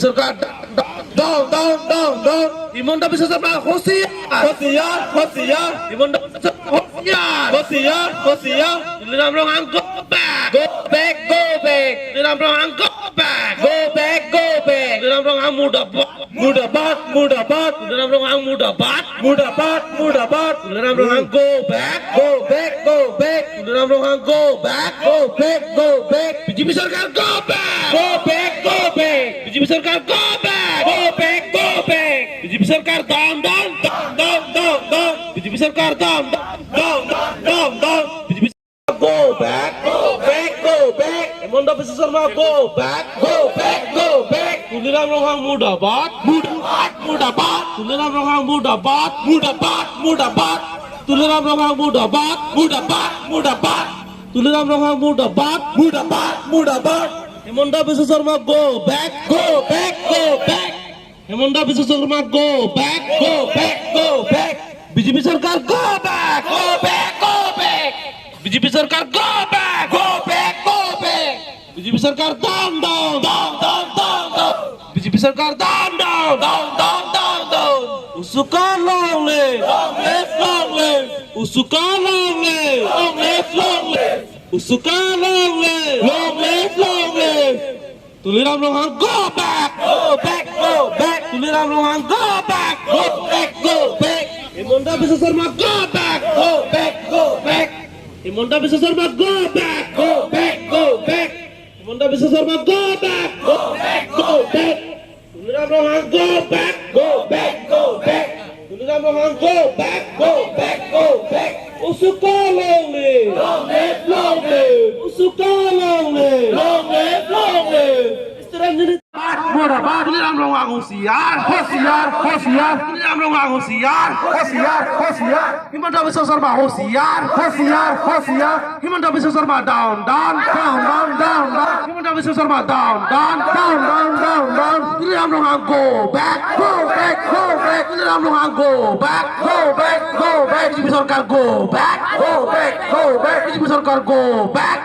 Sarkar down. Himanta Biswa Sarma hosiar. Himanta Biswa Sarma hosiar. Tuliram Rohang go back. Tuliram Rohang go back. Tuliram Rohang muda bat. Tuliram Rohang muda bat. Tuliram Rohang go back. Tuliram Rohang go back. BJP Sarkar go back. BJP Sarkar go back. BJP Sarkar down. BJP Sarkar down. BJP Sarkar go back. Himanta Biswa Sarma go back. Tuliram Rohang muda bat. Tuliram Rohang muda bat. Tuliram Rohang muda bat. Tuliram Rohang muda bat. Himanta Biswa Sarma go back. Himanta Biswa Sarma go back. BJP Sarkar go back. BJP Sarkar go back. BJP Sarkar down. BJP Sarkar down. Usuka long live. Usuka long live. Tuliram Rohang go back. Tuliram Rohang go back. Himanta Biswa Sarma go back. Himanta Biswa Sarma go back. Himanta Biswa Sarma go back. Tuliram Rohang go back. Tuliram Rohang go back. Usuka long live. Usuka long live. Tuliram Rohang hosiar. Tuliram Rohang hosiar. Himanta Biswa Sarma hosiar. Himanta Biswa Sarma down. Himanta Biswa Sarma down. Tuliram Rohang go back. Tuliram Rohang go back. BJP Sarkar go back. BJP Sarkar go back.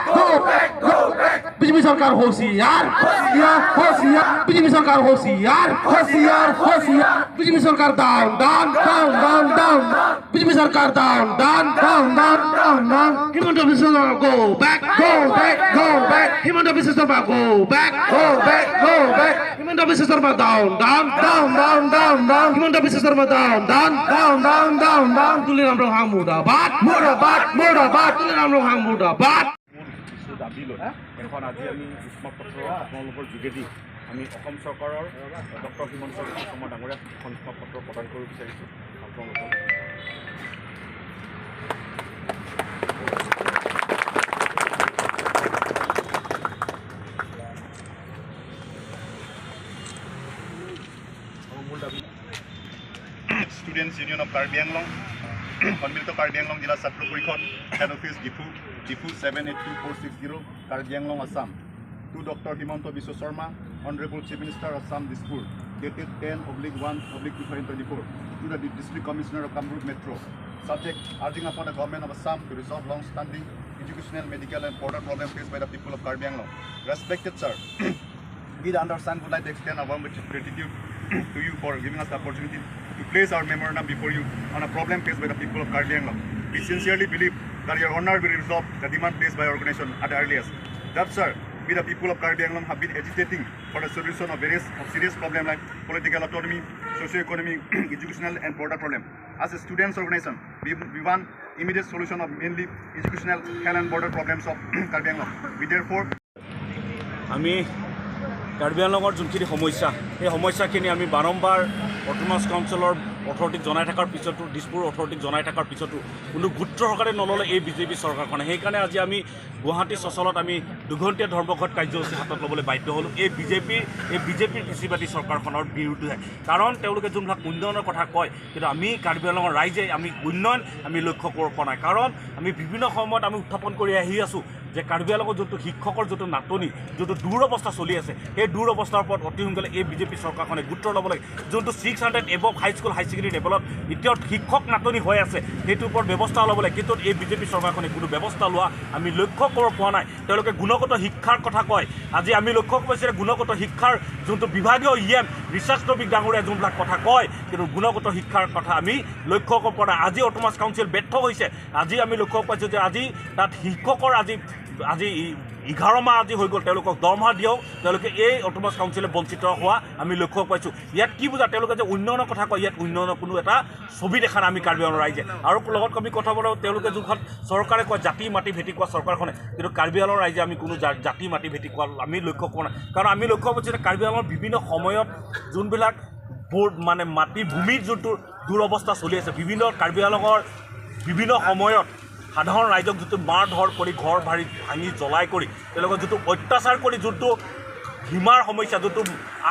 BJP Sarkar hosiar. BJP Sarkar hosiar. BJP Sarkar down. BJP Sarkar down. Himanta Biswa Sarma go back. Himanta Biswa Sarma go back. Himanta Biswa Sarma down. Himanta Biswa Sarma down. Tuliram Rohang muda bat. Tuliram Rohang muda bat. দাবী লৈ এখন আজি আমি উষ্মক পত্ৰ আপোনালোকৰ যোগেদি আমি অসম চৰকাৰৰ ডক্টৰ হিমন্ত বিশ্ব শৰ্মা ডাঙৰীয়াক এখন উষ্মক পত্ৰ প্ৰদান কৰিব বিচাৰিছোঁ আপোনালোকক Students Union of Karbi Anglong, সম্মিলিত কাৰ্বি আংলং জিলা ছাত্ৰ পৰিষদ head office Diphu 782460 Karbi Anglong Assam to Dr. Himanta Biswa Sarma, Honorable Chief Minister of Assam Dispur, dated 10/1/2024 to the District Commissioner of Kamrup Metro, subject urging upon the government of Assam to resolve long-standing educational, medical and border problems faced by the people of Karbi Anglong. Respected sir, we the undersigned would like to extend our warm gratitude to you for giving us the opportunity to place our memorandum before you on a problem faced by the people of Karbi Anglong. We sincerely believe that your honor will resolve the demand placed by our organization at the earliest. That sir, we the people of Karbi Anglong have been agitating for the solution of various serious problems like political autonomy, socio-economic, educational and border problem. As a students organization, we want immediate solution of mainly educational, health and border problems of Karbi Anglong. We therefore আমি কাৰ্বি আংলঙৰ যোনখিনি সমস্যা সেই সমস্যাখিনি আমি বাৰম্বাৰ autonomous কাউন্সিলৰ অথৰিটিক জনাই থকাৰ পিছতো দিছপুৰ অথৰিটিক জনাই থকাৰ পিছতো কোনো গুৰুত্ব সহকাৰে নল'লে এই বিজেপি চৰকাৰখনে সেইকাৰণে আজি আমি গুৱাহাটী চচলত আমি দুঘণ্টীয়া ধৰ্মঘট কাৰ্যসূচী হাতত ল'বলৈ বাধ্য হ'লোঁ এই বিজেপিৰ কৃষিবাদী চৰকাৰখনৰ বিৰুদ্ধে কাৰণ তেওঁলোকে যোনবিলাক উন্নয়নৰ কথা কয় কিন্তু আমি কাৰ্বি আংলঙৰ ৰাইজে আমি উন্নয়ন আমি লক্ষ্য কৰিব পৰা নাই কাৰণ আমি বিভিন্ন সময়ত আমি উত্থাপন কৰি আহি আছোঁ যে কাৰ্বি আংলঙৰ যোনটো শিক্ষকৰ যোনটো নাটনি যোনটো দুৰৱস্থা চলি আছে সেই দুৰৱস্থাৰ ওপৰত অতি সোনকালে এই বিজেপি চৰকাৰখনে গুৰুত্ব ল'ব লাগে যোনটো 600 এবভ হাইস্কুল হাই ছেকেণ্ডেৰী লেভেলত এতিয়াও শিক্ষক নাটনি হৈ আছে সেইটোৰ ওপৰত ব্যৱস্থা ল'ব লাগে কিন্তু এই বিজেপি চৰকাৰখনে কোনো ব্যৱস্থা লোৱা আমি লক্ষ্য কৰিব পৰা নাই তেওঁলোকে গুণগত শিক্ষাৰ কথা কয় আজি আমি লক্ষ্য কৰিছোঁ যে গুণগত শিক্ষাৰ যোনটো বিভাগীয় ৰিচাৰ্চ টপিক ডাঙৰীয়া যোনবিলাক কথা কয় কিন্তু গুণগত শিক্ষাৰ কথা আমি লক্ষ্য কৰিব পৰা নাই আজি অট'নমাছ কাউন্সিল ব্যৰ্থ হৈছে আজি আমি লক্ষ্য পাইছোঁ যে আজি তাত শিক্ষকৰ আজি 11 মাহ আজি হৈ গ'ল তেওঁলোকক দৰমহা দিয়ক তেওঁলোকে এই অট'নমাছ কাউন্সিলে বঞ্চিত হোৱা আমি লক্ষ্য পাইছোঁ ইয়াত কি বুজা তেওঁলোকে যে উন্নয়নৰ কথা কয় ইয়াত উন্নয়নৰ কোনো এটা ছবি দেখা নাই আমি কাৰ্বি আংলং ৰাইজে আৰু লগত আমি কথা বলো তেওঁলোকে যোনখন চৰকাৰে কয় জাতি মাটি ভেটি কোৱা চৰকাৰখনে কিন্তু কাৰ্বি আংলং ৰাইজে আমি কোনো জাতি মাটি ভেটি কোৱা আমি লক্ষ্য কৰা নাই কাৰণ আমি লক্ষ্য পাইছোঁ যে কাৰ্বি আংলঙৰ বিভিন্ন সময়ত যোনবিলাক মানে মাটি ভূমিৰ যোনটো দুৰৱস্থা চলি আছে বিভিন্ন কাৰ্বি আংলঙৰ বিভিন্ন সময়ত সাধাৰণ ৰাইজক যিটো মাৰ ধৰ কৰি ঘৰ ভাঙি জ্বলাই কৰি তেওঁলোকৰ যিটো অত্যাচাৰ কৰি যোনটো সীমাৰ সমস্যা যোনটো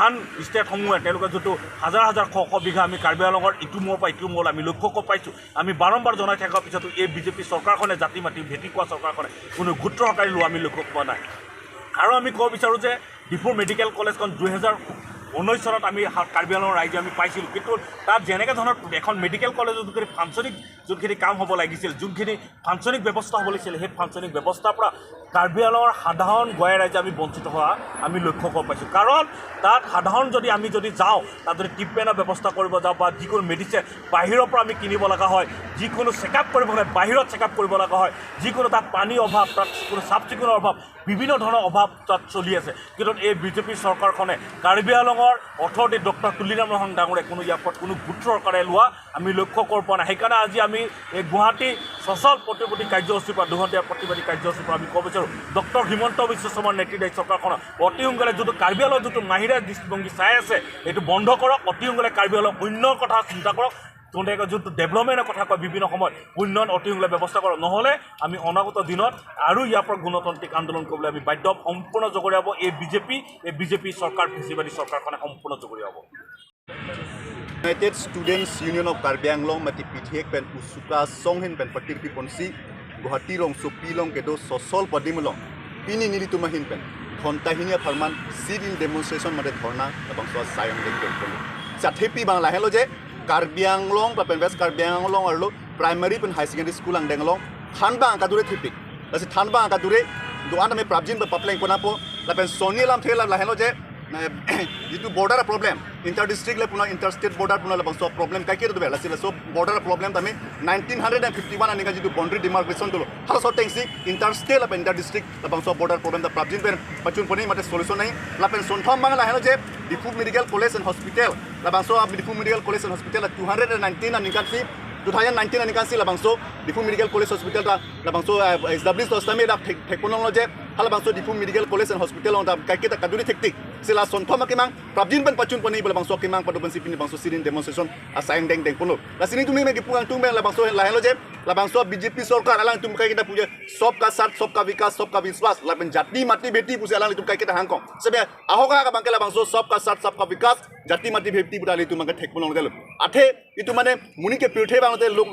আন ষ্টেটসমূহে তেওঁলোকৰ যিটো হাজাৰ হাজাৰ শ বিঘা আমি কাৰ্বি আংলঙৰ ইটো মূৰৰ পৰা ইটো মূৰলৈ আমি লক্ষ্য কৰিব পাইছোঁ আমি বাৰম্বাৰ জনাই থকাৰ পিছতো এই বিজেপি চৰকাৰখনে জাতি মাটি ভেটি কোৱা চৰকাৰখনে কোনো গুৰুত্ব সহকাৰে লোৱা আমি লক্ষ্য পোৱা নাই আৰু আমি ক'ব বিচাৰোঁ যে ডিফু মেডিকেল কলেজখন 2019 চনত আমি কাৰ্বি আংলঙৰ ৰাইজে আমি পাইছিলোঁ কিন্তু তাত যেনেকৈ ধৰণৰ এখন মেডিকেল কলেজত যোনখিনি ফাংচনিং যোনখিনি কাম হ'ব লাগিছিল যোনখিনি ফাংচনিং ব্যৱস্থা হ'ব লাগিছিল সেই ফাংচনিং ব্যৱস্থাৰ পৰা কাৰ্বি আংলঙৰ সাধাৰণ গঞা ৰাইজে আমি বঞ্চিত হোৱা আমি লক্ষ্য কৰিব পাইছোঁ কাৰণ তাত সাধাৰণ যদি যাওঁ তাত যদি ট্ৰিটমেণ্টৰ ব্যৱস্থা কৰিব যাওঁ বা যিকোনো মেডিচিন বাহিৰৰ পৰা আমি কিনিব লগা হয় যিকোনো চেকআপ কৰিব হ'লে বাহিৰত চেকআপ কৰিব লগা হয় যিকোনো তাত পানীৰ অভাৱ তাত কোনো চাফ চিকুণৰ অভাৱ বিভিন্ন ধৰণৰ অভাৱ তাত চলি আছে কিন্তু এই বিজেপি চৰকাৰখনে কাৰ্বি আংলঙৰ অথৰিটি ডক্টৰ তুলিৰাম ৰহন ডাঙৰে কোনো ইয়াৰ ওপৰত কোনো গুৰুত্ব সহকাৰে লোৱা আমি লক্ষ্য কৰিব পৰা নাই সেইকাৰণে আজি আমি এই গুৱাহাটী সচল প্ৰতিবাদী কাৰ্যসূচীৰ পৰা 2 ঘণ্টীয়া প্ৰতিবাদী কাৰ্যসূচীৰ পৰা আমি ক'ব বিচাৰোঁ ডক্টৰ হিমন্ত বিশ্ব শৰ্মাৰ নেতৃত্বাধীন চৰকাৰখনৰ অতি সোনকালে যোনটো কাৰ্বি আংলঙৰ যোনটো মাহিৰা দৃষ্টিভংগী চাই আছে এইটো বন্ধ কৰক অতি সোনকালে কাৰ্বি আংলং উন্নয়নৰ কথা চিন্তা কৰক তেওঁলোকে যোনটো ডেভেলপমেণ্টৰ কথা কয় বিভিন্ন সময়ত উন্নয়ন অতি সোনকালে ব্যৱস্থা কৰক নহ'লে আমি অনাগত দিনত আৰু ইয়াৰ পৰা গণতান্ত্ৰিক আন্দোলন কৰিবলৈ আমি বাধ্য সম্পূৰ্ণ জগৰীয়াব এই বিজেপি চৰকাৰ ফেচিবাদী চৰকাৰখনে সম্পূৰ্ণ জগৰীয়াব United Students Union of Karbi Anglong mati pithek pen usuka songhin pen patir pi ponsi Guwahati rong sopi long kedo sosol padimulong pini nili tumahin pen khonta hinia farman sit in demonstration mate dhorna abang so sayang dek pen chathepi bang lahelo je Karbi Anglong pa pen West Karbi Anglong arlo primary pen high secondary school ang denglong thanba angka dure thipik lasi thanba angka dure doan me prabjin ba papleng ponapo la pen soni lam thela lahelo je itu border problem inter district le puna interstate border puna le bangso problem kai ke do bela sila so border problem tami 1951 ani ka jitu boundary demarcation dolo har so tengsi interstate la inter district la bangso border problem da prabjin pen pachun poni mate solution nai la pen sonthom bang la helo je Difu Medical College and Hospital la bangso Difu Medical College and Hospital 219 ani ka 2019 ani kan si labang so Difu Medical College Hospital ta labang so established ostame da technology hala bang so Difu Medical College and Hospital on ta kaikita kaduri tektik sila sonthoma kimang prabjin ban pachun pani labang so kimang paduban sipin bang so sirin demonstration asayang deng deng puno la sini tumi me gipungang tumbe labang so la helo je labang so BJP sarkar alang tum kaikita puja सबका साथ सबका विकास सबका विश्वास लापन जाति माटी बेटी पुसे alang tum kaikita hangkong sebe ahoka ka bangkela bang so सबका साथ सबका विकास जाति माटी बेटी budali tum mangke thekpulong delo athe itu mane muni ke pirthe banglote lok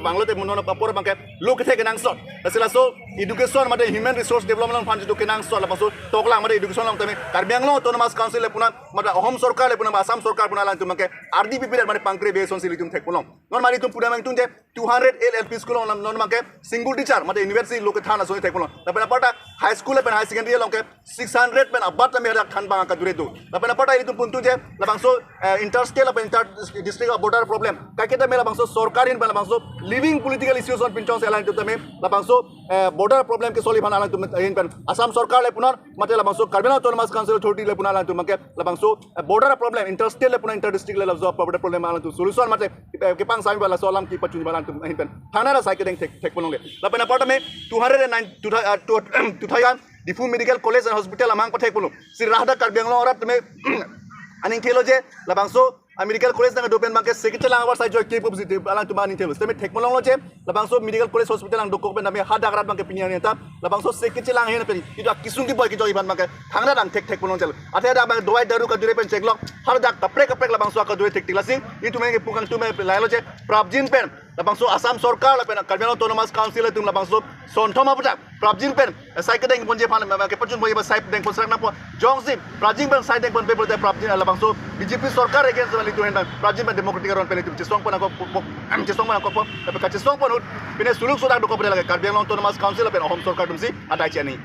banglote monona papor bangke lok the kenang sot asila so education mate human resource development fund itu kenang sot la so toklang mate education long tame Karbi Anglong autonomous council le puna mate ahom sarkar le puna asam sarkar puna lang tum mangke RDP period mate pankre beson sili tum thekpulong non mari tum puna mang tum je 200 LLP school non mangke single teacher mate university lok thana so thekpulong tapena pata high school le pen high secondary long ke 600 pen abat me rak than bang ka dure do tapena pata itu pun tu je labang so interstate la inter district border problem kaiketa me labang so sarkarin pen labang so living political issues on pinchong se alang tu tame labang so border problem ke solution alang tu in pen asam sarkar le punar mate labang so Karbi Anglong autonomous council authority le punar alang tu mangke labang so border problem interstate le punar inter district le labang so border problem alang tu solution mate ke pang sami bala so alam ki pachuni bala tu in pen thana ra saike deng thek punong le lapena pata me 209 Difu Medical College and Hospital amang pathek puno si rahda Karbi Anglong ora tme aning thelo je labang so medical college na dopen bangke sekite lang awar sai joy ke publicity alang tu mani thelo tme thek punong lo je labang so medical college hospital ang dokok ben name hada garat bangke pinya ni ta labang so sekite lang hen pen itu kisung ki boy ki joy ban bangke thangna dang thek punong chel athe da bang dowai daru ka dure pen check lok har da kapre labang so ka dure thek tilasi itu me ke pukang tu me lailo je prabjin pen lapang so Assam Sarkar lapen Karbi Anglong Autonomous Council tung lapang so Sonthoma putak Prabjing pen sai kedeng pon je pan ke pajun boy sai deng pon serak na po Jongsim Prabjing pen sai deng pon pe bolte Prabjing lapang so BJP Sarkar against wali tu hendan Prabjing pen Democratic ron pen itu cisong pon ako cisong pon ako tapi ka cisong pon pine suluk sudak do ko pada lagi Karbi Anglong Autonomous Council lapen Home Sarkar tumsi atai chani